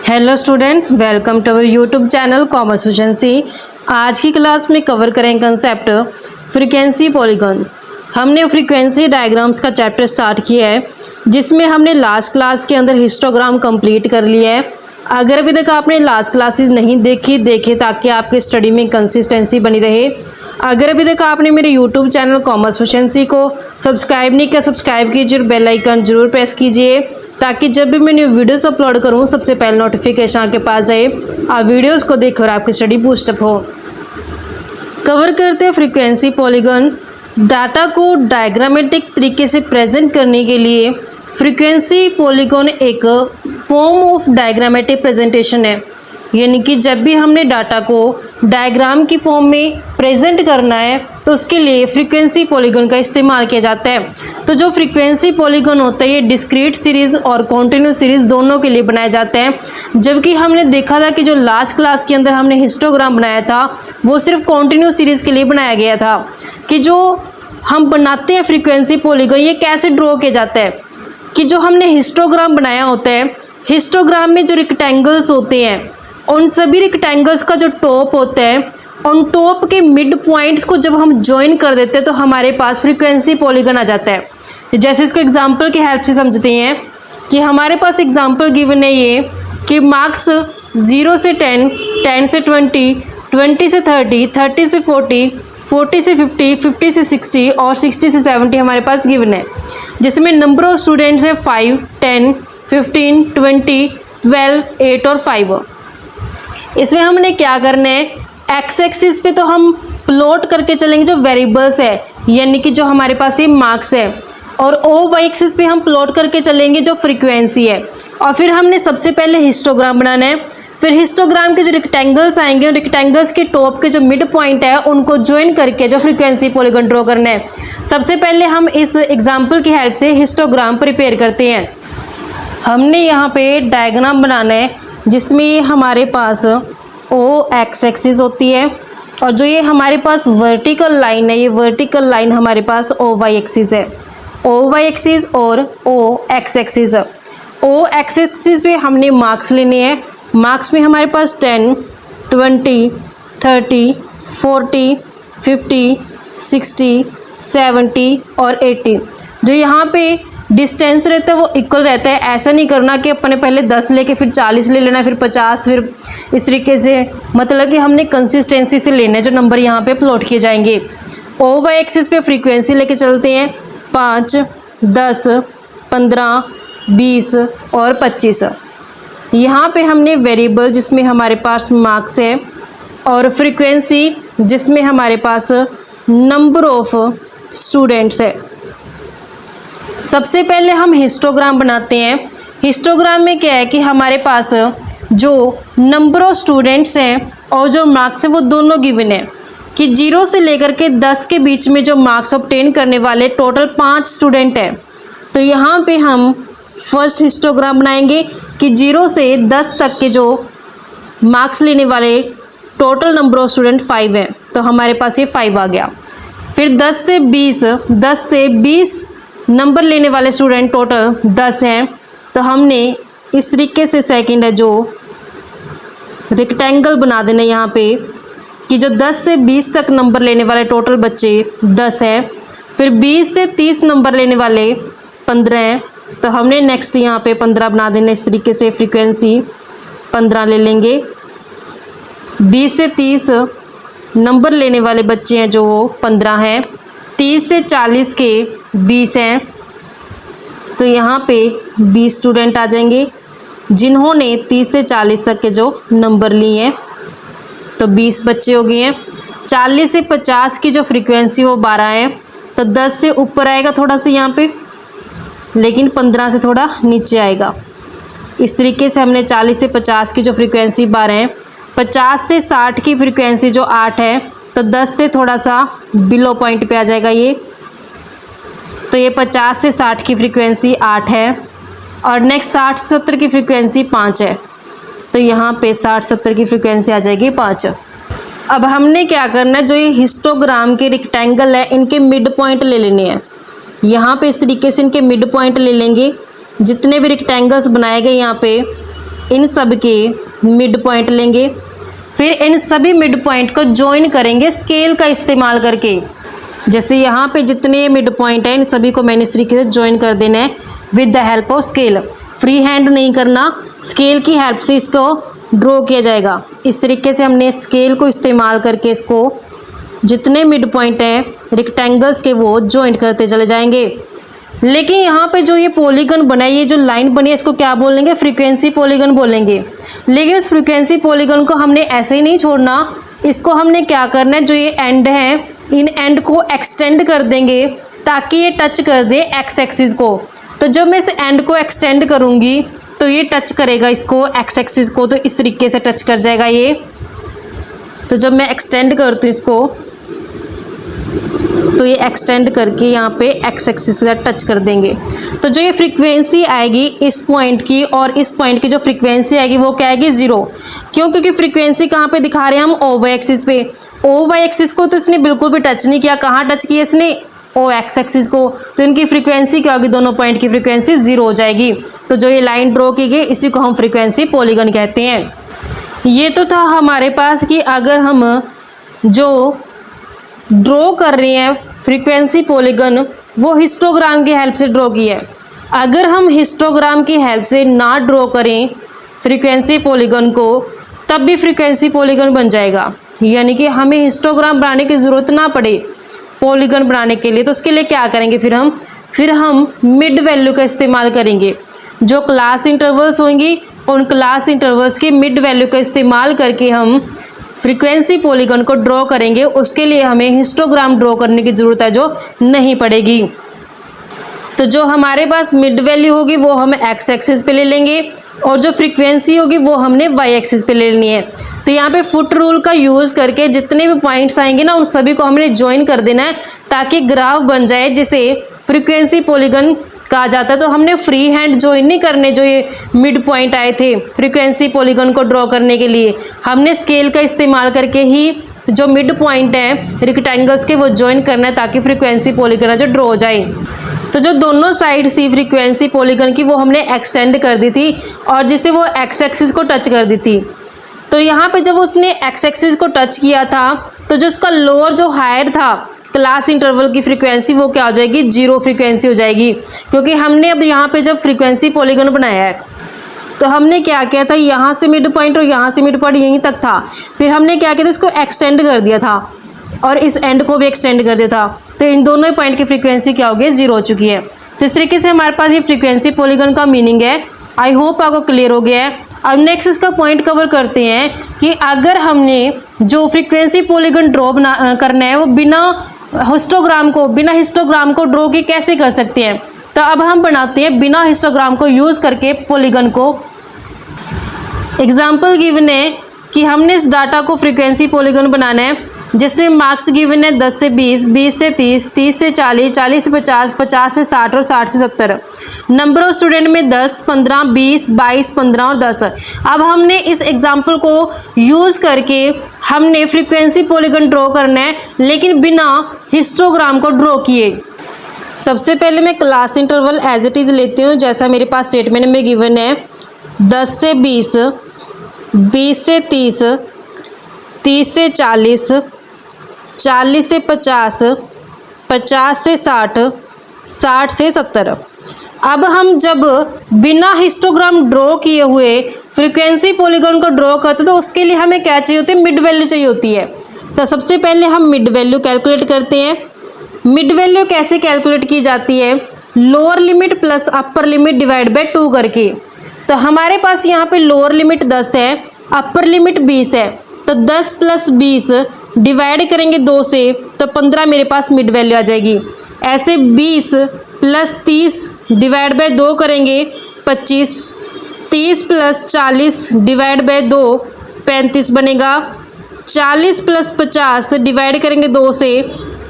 Hello student, welcome to our YouTube channel commerce efficiency. आज की class में cover करें कंसेप्ट फ्रीक्वेंसी पॉलीगॉन। हमने फ्रीक्वेंसी डायग्राम्स का चैप्टर स्टार्ट किया है, जिसमें हमने लास्ट क्लास के अंदर हिस्टोग्राम कंप्लीट कर लिया है। अगर अभी तक आपने लास्ट क्लासेस नहीं देखे ताकि आपकी स्टडी में कंसिस्टेंसी बनी रहे। अगर अभी तक आपने मेरे यूट्यूब चैनल कॉमर्स एफिशिएंसी को सब्सक्राइब नहीं किया, सब्सक्राइब कीजिए और बेल आइकन जरूर प्रेस कीजिए, ताकि जब भी मैं न्यू वीडियोस अपलोड करूं सबसे पहले नोटिफिकेशन आपके पास जाए। आप वीडियोस को देखकर आपकी स्टडी बूस्टअप हो। कवर करते हैं फ्रीक्वेंसी पॉलीगॉन। डाटा को डायग्रामेटिक तरीके से प्रेजेंट करने के लिए फ्रीक्वेंसी पॉलीगॉन एक फॉर्म ऑफ डायग्रामेटिक प्रेजेंटेशन है, यानी कि जब भी हमने डाटा को डायग्राम की फॉर्म में प्रेजेंट करना है तो उसके लिए फ्रीक्वेंसी पॉलीगॉन का इस्तेमाल किया जाता है। तो जो फ्रीक्वेंसी पॉलीगॉन होता है ये डिस्क्रीट सीरीज़ और कॉन्टिन्यूस सीरीज़ दोनों के लिए बनाए जाते हैं। जबकि हमने देखा था कि जो लास्ट क्लास के अंदर हमने हिस्टोग्राम बनाया था वो सिर्फ कॉन्टिन्यूस सीरीज़ के लिए बनाया गया था। कि जो हम बनाते हैं फ्रीक्वेंसी पॉलीगॉन ये कैसे ड्रॉ किया जाता है, कि जो हमने हिस्टोग्राम बनाया होता है, हिस्टोग्राम में जो रेक्टेंगल्स होते हैं उन सभी रेक्टेंगल्स का जो टॉप होता है, उन टॉप के मिड पॉइंट्स को जब हम ज्वाइन कर देते हैं तो हमारे पास फ्रीक्वेंसी पॉलीगॉन आ जाता है। जैसे इसको एग्जांपल की हेल्प से समझते हैं कि हमारे पास एग्जांपल गिवन है ये कि मार्क्स 0 से 10, 10 से 20, 20 से 30, 30 से 40, 40 से 50, 50 से 60 और 60 से 70 हमारे पास गिवन है। जिसमें नंबर ऑफ स्टूडेंट्स है 5, 10, 15, 20, 12, 8 और 5। इसमें हमने क्या करना है, एक्स एक्सिस पे तो हम प्लॉट करके चलेंगे जो वेरिएबल्स है, यानी कि जो हमारे पास ये मार्क्स है, और ओ वाई एक्सिस पे हम प्लॉट करके चलेंगे जो फ्रीक्वेंसी है। और फिर हमने सबसे पहले हिस्टोग्राम बनाना है। फिर हिस्टोग्राम के जो रेक्टेंगल्स आएंगे उन रेक्टेंगल्स के टॉप के जो मिड पॉइंट है उनको ज्वाइन करके जो फ्रीक्वेंसी पॉलीगॉन ड्रॉ करना है। सबसे पहले हम इस एग्जाम्पल की हेल्प से हिस्टोग्राम प्रिपेयर करते हैं। हमने यहाँ पे डायग्राम बनाना है जिसमें हमारे पास ओ एक्स एक्सिस होती है और जो ये हमारे पास वर्टिकल लाइन है, ये वर्टिकल लाइन हमारे पास ओ वाई एक्सिस है। ओ वाई एक्सिस और ओ एक्स एक्सिस। ओ एक्स एक्सिस पे हमने मार्क्स लेने हैं। मार्क्स में हमारे पास 10, 20, 30, 40, 50, 60, 70 और 80। जो यहाँ पे डिस्टेंस रहता है वो इक्वल रहता है। ऐसा नहीं करना कि अपने पहले 10 लेके फिर 40 ले लेना, फिर 50, फिर इस तरीके से। मतलब कि हमने कंसिस्टेंसी से लेना है जो नंबर यहाँ पे प्लॉट किए जाएंगे। ओ वाई एक्सिस पे फ्रीक्वेंसी लेके चलते हैं 5, 10, 15, 20 और 25। यहाँ पे हमने वेरिएबल जिसमें हमारे पास मार्क्स है और फ्रीक्वेंसी जिसमें हमारे पास नंबर ऑफ स्टूडेंट्स है। सबसे पहले हम हिस्टोग्राम बनाते हैं। हिस्टोग्राम में क्या है कि हमारे पास जो नंबर ऑफ स्टूडेंट्स हैं और जो मार्क्स है वो दोनों गिवन है। कि 0 से लेकर के 10 के बीच में जो मार्क्स ऑब्टेन करने वाले टोटल 5 स्टूडेंट हैं। तो यहाँ पे हम फर्स्ट हिस्टोग्राम बनाएंगे कि 0 से 10 तक के जो मार्क्स लेने वाले टोटल नंबर ऑफ स्टूडेंट 5 हैं, तो हमारे पास ये 5 आ गया। फिर 10 से 20 नंबर लेने वाले स्टूडेंट टोटल 10 हैं, तो हमने इस तरीके से सेकंड है जो रेक्टेंगल बना देना यहाँ पे कि जो 10 से 20 तक नंबर लेने वाले टोटल बच्चे 10 हैं। फिर 20 से 30 नंबर लेने वाले 15 हैं, तो हमने नेक्स्ट यहाँ पे 15 बना देना। इस तरीके से फ्रीक्वेंसी 15 ले लेंगे। 20 से 30 नंबर लेने वाले बच्चे हैं जो वो 15 हैं। 30 से 40 के 20 हैं, तो यहाँ पे 20 स्टूडेंट आ जाएंगे जिन्होंने 30 से 40 तक के जो नंबर लिए हैं, तो 20 बच्चे हो गए हैं। 40 से 50 की जो फ्रीक्वेंसी वो 12 है, तो 10 से ऊपर आएगा थोड़ा सा यहाँ पे, लेकिन 15 से थोड़ा नीचे आएगा। इस तरीके से हमने 40 से 50 की जो फ्रीक्वेंसी 12 है। 50 से 60 की फ्रीक्वेंसी जो 8 है, तो 10 से थोड़ा सा बिलो पॉइंट पे आ जाएगा ये। तो ये 50 से 60 की फ्रीक्वेंसी 8 है और नेक्स्ट 60 से 70 की फ्रीक्वेंसी 5 है, तो यहाँ पे 60-70 की फ्रीक्वेंसी आ जाएगी 5। अब हमने क्या करना है, जो ये हिस्टोग्राम के रेक्टेंगल है इनके मिड पॉइंट ले लेने हैं। यहाँ पे इस तरीके से इनके मिड पॉइंट ले लेंगे। जितने भी रेक्टेंगल्स बनाए गए यहाँ पे इन सब के मिड पॉइंट लेंगे, फिर इन सभी मिड पॉइंट को ज्वाइन करेंगे स्केल का इस्तेमाल करके। जैसे यहाँ पे जितने मिड पॉइंट हैं इन सभी को मैंने इस तरीके से ज्वाइन कर देना है with the help of scale. Free hand नहीं करना, स्केल की हेल्प से इसको ड्रॉ किया जाएगा। इस तरीके से हमने स्केल को इस्तेमाल करके इसको जितने मिड पॉइंट हैं रेक्टेंगल्स के वो ज्वाइंट करते चले जाएंगे। लेकिन यहाँ पे जो ये पॉलीगन बना है, ये जो लाइन बनी है, इसको क्या बोलेंगे? फ्रीक्वेंसी पॉलीगन बोलेंगे। लेकिन इस फ्रीक्वेंसी पॉलीगन को हमने ऐसे ही नहीं छोड़ना, इसको हमने क्या करना है, जो ये एंड हैं इन एंड को एक्सटेंड कर देंगे ताकि ये टच कर दे एक्स एक्सिस को। तो जब मैं इस एंड को एक्सटेंड करूँगी तो ये टच करेगा इसको, एक्स एक्सिस को, तो इस तरीके से टच कर जाएगा ये। तो जब मैं एक्सटेंड करती हूँ इसको तो ये एक्सटेंड करके यहाँ पे एक्स एक्सिस के साथ टच कर देंगे। तो जो ये फ्रीक्वेंसी आएगी इस पॉइंट की और इस पॉइंट की जो फ्रीक्वेंसी आएगी वो क्या आएगी? 0। क्यों? क्योंकि फ्रीक्वेंसी कहाँ पे दिखा रहे हैं हम? ओ वाई एक्सिस पे। ओ वाई एक्सिस को तो इसने बिल्कुल भी टच नहीं किया। कहाँ टच किया इसने? ओ एक्स एक्सिस को। तो इनकी फ्रीक्वेंसी क्या होगी? दोनों पॉइंट की फ्रीक्वेंसी 0 हो जाएगी। तो जो ये लाइन ड्रॉ की गई इसी को हम फ्रीक्वेंसी पॉलीगन कहते हैं। ये तो था हमारे पास कि अगर हम जो ड्रॉ कर रहे हैं फ्रीक्वेंसी पॉलीगन वो हिस्टोग्राम की हेल्प से ड्रॉ की है। अगर हम हिस्टोग्राम की हेल्प से ना ड्रॉ करें फ्रीक्वेंसी पॉलीगन को तब भी फ्रीक्वेंसी पॉलीगन बन जाएगा। यानी कि हमें हिस्टोग्राम बनाने की ज़रूरत ना पड़े पॉलीगन बनाने के लिए। तो उसके लिए क्या करेंगे फिर हम मिड वैल्यू का इस्तेमाल करेंगे। जो क्लास इंटरवल्स होंगी उन क्लास इंटरवल्स की मिड वैल्यू का इस्तेमाल करके हम फ्रीक्वेंसी पॉलीगन को ड्रॉ करेंगे। उसके लिए हमें हिस्टोग्राम ड्रॉ करने की ज़रूरत है जो नहीं पड़ेगी। तो जो हमारे पास मिड वैल्यू होगी वो हम एक्स एक्सिस पे ले लेंगे और जो फ्रीक्वेंसी होगी वो हमने वाई एक्सिस पे ले लेनी है। तो यहाँ पे फुट रूल का यूज़ करके जितने भी पॉइंट्स आएंगे ना उन सभी को हमने ज्वाइन कर देना है ताकि ग्राफ बन जाए जिसे फ्रीक्वेंसी पॉलीगन कहा जाता है। तो हमने फ्री हैंड ज्वाइन नहीं करने जो ये मिड पॉइंट आए थे फ्रीक्वेंसी पॉलीगन को ड्रॉ करने के लिए, हमने स्केल का इस्तेमाल करके ही जो मिड पॉइंट हैं रेक्टेंगल्स के वो ज्वाइन करना है ताकि फ्रीक्वेंसी पॉलीगन जो ड्रॉ हो जाए। तो जो दोनों साइड सी फ्रीक्वेंसी पॉलीगन की वो हमने एक्सटेंड कर दी थी और जिसे वो एक्स एक्सिस को टच कर दी थी। तो यहाँ पे जब उसने एक्स एक्सिस को टच किया था तो जो उसका लोअर जो हायर था क्लास इंटरवल की फ्रीक्वेंसी वो क्या हो जाएगी? 0 फ्रीक्वेंसी हो जाएगी। क्योंकि हमने अब यहाँ पे जब फ्रीक्वेंसी पॉलीगन बनाया है तो हमने क्या किया था, यहाँ से मिड पॉइंट और यहाँ से मिड पॉइंट यहीं तक था। फिर हमने क्या किया था, इसको एक्सटेंड कर दिया था और इस एंड को भी एक्सटेंड कर दिया था। तो इन दोनों पॉइंट की फ्रीक्वेंसी क्या हो गई? 0 हो चुकी है। तो इस तरीके से हमारे पास ये फ्रीक्वेंसी पॉलीगन का मीनिंग है। आई होप आपको क्लियर हो गया है। अब नेक्स्ट इसका पॉइंट कवर करते हैं कि अगर हमने जो फ्रीक्वेंसी पॉलीगन ड्रॉ करना है वो बिना हिस्टोग्राम को ड्रॉ के कैसे कर सकते हैं। तो अब हम बनाते हैं बिना हिस्टोग्राम को यूज़ करके पॉलीगन को। एग्जाम्पल गिवन है कि हमने इस डाटा को फ्रीक्वेंसी पॉलीगन बनाना है जिसमें मार्क्स गिवन है 10 से 20, 20 से 30, 30 से 40, 40 से 50, 50 से 60 और 60 से 70। नंबर ऑफ स्टूडेंट में 10, 15, 20, 22, 15 और 10। अब हमने इस एग्जाम्पल को यूज़ करके हमने फ्रीक्वेंसी पॉलीगन ड्रॉ करना है लेकिन बिना हिस्टोग्राम को ड्रॉ किए। सबसे पहले मैं class interval as it is लेती हूँ जैसा मेरे पास स्टेटमेंट में गिवन है। 10 से 20, 20 से 30, 30 से 40, 40 से 50, 50 से 60, 60 से 70। अब हम जब बिना हिस्टोग्राम ड्रॉ किए हुए फ्रीक्वेंसी पॉलीगन को ड्रॉ करते तो उसके लिए हमें क्या चाहिए होती है? मिड वैल्यू चाहिए होती है। तो सबसे पहले हम मिड वैल्यू कैलकुलेट करते हैं। मिड वैल्यू कैसे कैलकुलेट की जाती है? Lower limit plus upper limit divide by 2 करके। तो हमारे पास यहाँ पे लोअर लिमिट 10 है, अपर लिमिट 20 है। तो 10 प्लस 20 डिवाइड करेंगे 2 से तो 15 मेरे पास मिड वैल्यू आ जाएगी। ऐसे 20 प्लस 30 डिवाइड बाय 2 करेंगे 25, 30 प्लस 40 डिवाइड बाय 2 35 बनेगा। 40 प्लस 50 डिवाइड करेंगे 2 से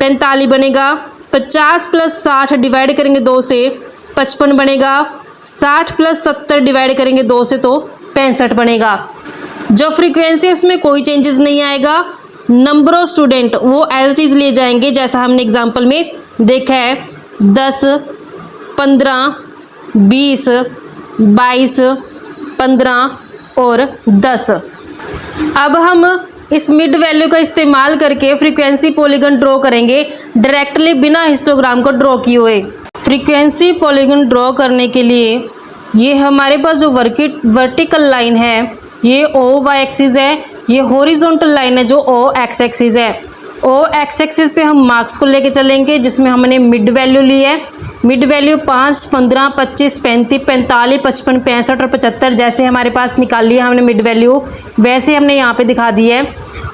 45 बनेगा। 50 प्लस 60 डिवाइड करेंगे 2 से 55 बनेगा। 60 प्लस 70 डिवाइड करेंगे 2 से तो 65 बनेगा। जो फ्रीक्वेंसी उसमें कोई चेंजेस नहीं आएगा। नंबर ऑफ स्टूडेंट वो एज इट इज़ ले जाएंगे जैसा हमने एग्जांपल में देखा है। 10, 15, 20, 22, 15, और 10। अब हम इस मिड वैल्यू का इस्तेमाल करके फ्रीक्वेंसी पॉलीगन ड्रॉ करेंगे डायरेक्टली बिना हिस्टोग्राम को ड्रॉ किए हुए। फ्रीक्वेंसी पॉलीगन ड्रॉ करने के लिए ये हमारे पास जो वर्टिकल लाइन है ये ओ वाई एक्सिस है, ये हॉरिजॉन्टल लाइन है जो ओ एक्स एक्सिस है। ओ एक्स एक्सिस पे हम मार्क्स को लेके चलेंगे जिसमें हमने मिड वैल्यू ली है। मिड वैल्यू 5, 15, 25, 35, 45, 55, 65 और 75 जैसे हमारे पास निकाल लिया हमने मिड वैल्यू, वैसे हमने यहाँ पे दिखा दी है।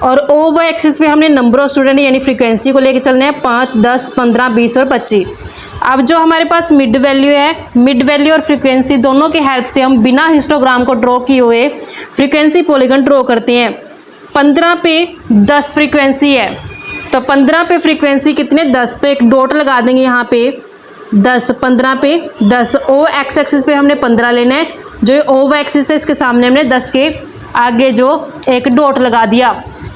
और ओ वाई एक्सिस पे हमने नंबर ऑफ स्टूडेंट यानी फ्रीक्वेंसी को लेके चलना है 5, 10, 15, 20 और 25। अब जो हमारे पास मिड वैल्यू है, मिड वैल्यू और फ्रीक्वेंसी दोनों की हेल्प से हम बिना हिस्टोग्राम को ड्रॉ किए हुए फ्रीक्वेंसी पॉलीगन ड्रॉ करते हैं। 15 पे 10 फ्रीक्वेंसी है, तो 15 पे फ्रीक्वेंसी कितने 10, तो एक डॉट लगा देंगे यहाँ पे 10। 15 पे 10 ओ एक्स एक्सिस पे हमने 15 लेना है, जो ओ वाई एक्सिस है इसके सामने हमने 10 के आगे जो एक डॉट लगा दिया।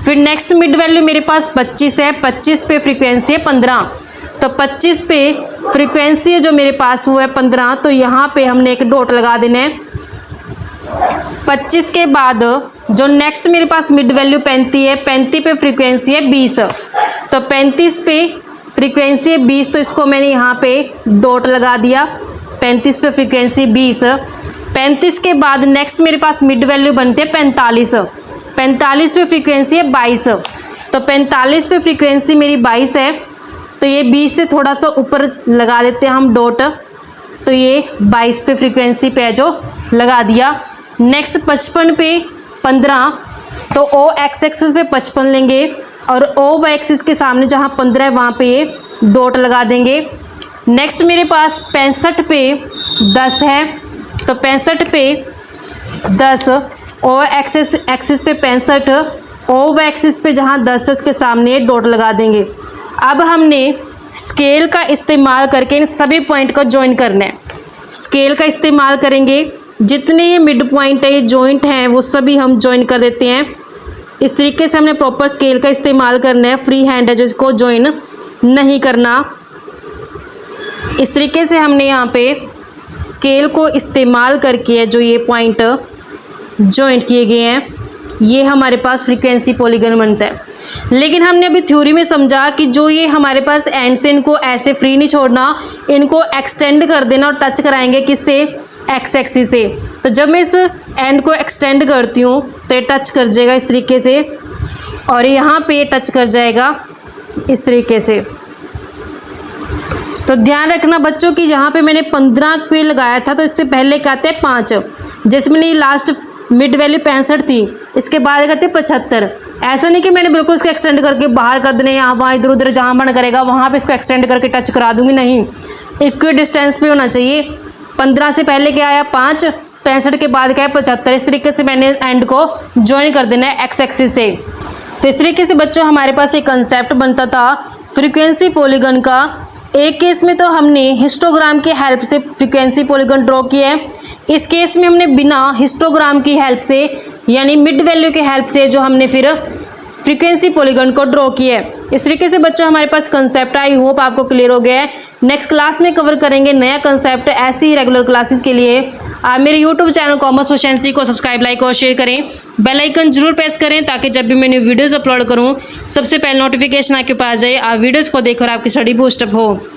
फिर नेक्स्ट मिड वैल्यू मेरे पास 25 है, 25 पे फ्रीक्वेंसी है 15, तो 25 पे फ्रीक्वेंसी है जो मेरे पास वो है 15, तो यहाँ पे हमने एक डॉट लगा देना है। 25 के बाद जो नेक्स्ट मेरे पास मिड वैल्यू 35 है, 35 पे फ्रीक्वेंसी है 20, तो 35 पे फ्रीक्वेंसी है 20, तो इसको मैंने यहाँ पे डॉट लगा दिया। 35 पे फ्रीक्वेंसी 20। 35 के बाद नेक्स्ट मेरे पास मिड वैल्यू बनते हैं 45, 45 पे फ्रीक्वेंसी है 22, तो 45 पे फ्रीक्वेंसी मेरी 22 है, तो ये 20 से थोड़ा सा ऊपर लगा देते हैं हम डॉट, तो ये 22 पे फ्रीक्वेंसी पे जो लगा दिया। नेक्स्ट 55 पे 15, तो ओ एक्स एक्सिस पे 55 लेंगे और ओ वाई एक्सिस के सामने जहाँ 15 है वहाँ पे ये डॉट लगा देंगे। नेक्स्ट मेरे पास 65 पे 10 है, तो 65 पे 10 ओ एक्सिस पे 65, ओ वाई एक्सिस पे जहाँ 10 है उसके सामने डॉट लगा देंगे। अब हमने स्केल का इस्तेमाल करके इन सभी पॉइंट को ज्वाइन करना है। स्केल का इस्तेमाल करेंगे, जितने ये मिड पॉइंट है ये जॉइंट हैं वो सभी हम ज्वाइन कर देते हैं। इस तरीके से हमने प्रॉपर स्केल का इस्तेमाल करना है, फ्री हैंड है जो इसको ज्वाइन नहीं करना। इस तरीके से हमने यहाँ पे स्केल को इस्तेमाल करके जो ये पॉइंट ज्वाइंट किए गए हैं ये हमारे पास फ्रीक्वेंसी पॉलीगन बनता है। लेकिन हमने अभी थ्योरी में समझा कि जो ये हमारे पास एंड से इनको ऐसे फ्री नहीं छोड़ना, इनको एक्सटेंड कर देना और टच कराएंगे किससे, एक्स एक्सिस से। तो जब मैं इस एंड को एक्सटेंड करती हूँ तो ये टच कर जाएगा इस तरीके से, और यहाँ पे टच कर जाएगा इस तरीके से। तो ध्यान रखना बच्चों कि जहाँ पे मैंने 15 पे लगाया था तो इससे पहले कहते हैं 5, जिसमें लास्ट मिड वैल्यू 65 थी, इसके बाद कहते हैं 75। ऐसा नहीं कि मैंने बिल्कुल इसको एक्सटेंड करके बाहर कर देने, यहाँ वहाँ इधर उधर जहाँ मन करेगा वहाँ पे इसको एक्सटेंड करके टच करा दूंगी, नहीं, इक्वल डिस्टेंस पे होना चाहिए। 15 से पहले क्या आया 5, 65 के बाद क्या है 75। इस तरीके से मैंने एंड को ज्वाइन कर देना है एक्स एक्सिस से। तो इस तरीके से बच्चों हमारे पास एक कंसेप्ट बनता था फ्रीक्वेंसी पॉलीगन का। एक केस में तो हमने हिस्टोग्राम की हेल्प से फ्रीक्वेंसी पॉलीगन ड्रॉ किया है, इस केस में हमने बिना हिस्टोग्राम की हेल्प से यानी मिड वैल्यू की हेल्प से जो हमने फिर फ्रीक्वेंसी पॉलीगन को ड्रॉ किया है। इस तरीके से बच्चों हमारे पास कंसेप्ट, आई होप आपको क्लियर हो गया है। नेक्स्ट क्लास में कवर करेंगे नया कंसेप्ट। ऐसी ही रेगुलर क्लासेस के लिए आप मेरे यूट्यूब चैनल कॉमर्स एफिशिएंसी को सब्सक्राइब, लाइक और शेयर करें। बेल आइकन जरूर प्रेस करें ताकि जब भी मैं न्यू वीडियोज़ अपलोड करूँ सबसे पहले नोटिफिकेशन आपके पास जाए, आप वीडियोज़ को देखकर आपकी स्टडी बूस्टअप हो।